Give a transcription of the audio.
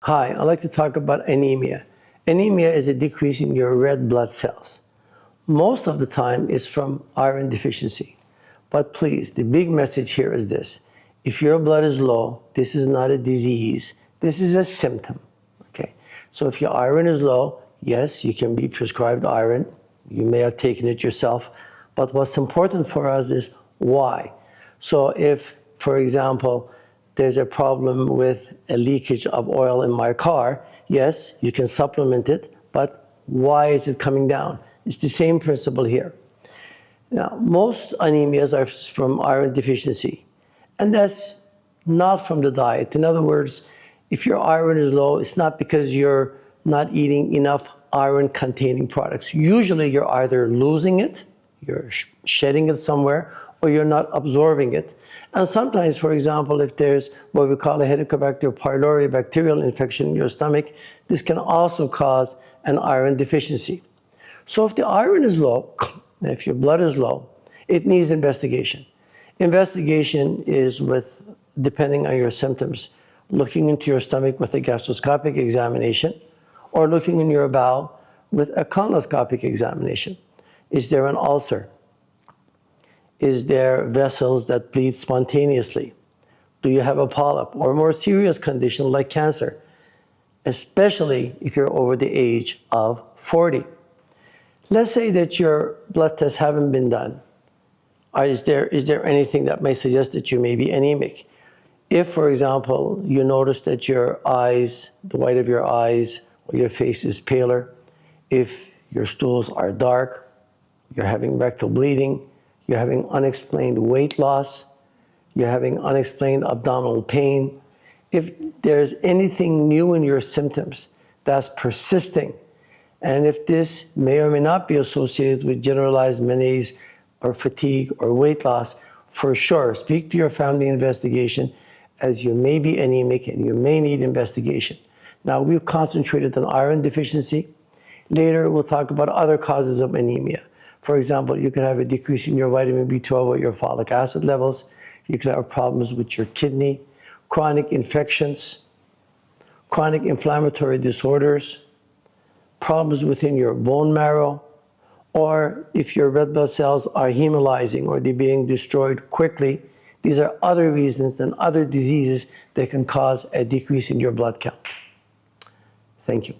Hi, I'd like to talk about anemia. Anemia is a decrease in your red blood cells. Most of the time it's from iron deficiency. But please, the big message here is this. If your blood is low, this is not a disease. This is a symptom. Okay? So if your iron is low, yes, you can be prescribed iron. You may have taken it yourself. But what's important for us is why. So if, for example, there's a problem with a leakage of oil in my car, yes, you can supplement it, but why is it coming down? It's the same principle here. Now, most anemias are from iron deficiency, and that's not from the diet. In other words, if your iron is low, it's not because you're not eating enough iron-containing products. Usually you're either losing it, you're shedding it somewhere, or you're not absorbing it. And sometimes, for example, if there's what we call a Helicobacter pylori bacterial infection in your stomach, this can also cause an iron deficiency. So if the iron is low, and if your blood is low, it needs investigation. Investigation is with, depending on your symptoms, looking into your stomach with a gastroscopic examination, or looking in your bowel with a colonoscopic examination. Is there an ulcer? Is there vessels that bleed spontaneously? Do you have a polyp or more serious condition like cancer, especially if you're over the age of 40? Let's say that your blood tests haven't been done. Is there anything that may suggest that you may be anemic? If, for example, you notice that your eyes, the white of your eyes or your face is paler, if your stools are dark, you're having rectal bleeding, you're having unexplained weight loss, you're having unexplained abdominal pain, if there's anything new in your symptoms that's persisting, and if this may or may not be associated with generalized malaise or fatigue or weight loss, for sure, speak to your family investigation, as you may be anemic and you may need investigation. Now, we've concentrated on iron deficiency. Later, we'll talk about other causes of anemia. For example, you can have a decrease in your vitamin B12 or your folic acid levels. You can have problems with your kidney, chronic infections, chronic inflammatory disorders, problems within your bone marrow, or if your red blood cells are hemolyzing or they're being destroyed quickly. These are other reasons and other diseases that can cause a decrease in your blood count. Thank you.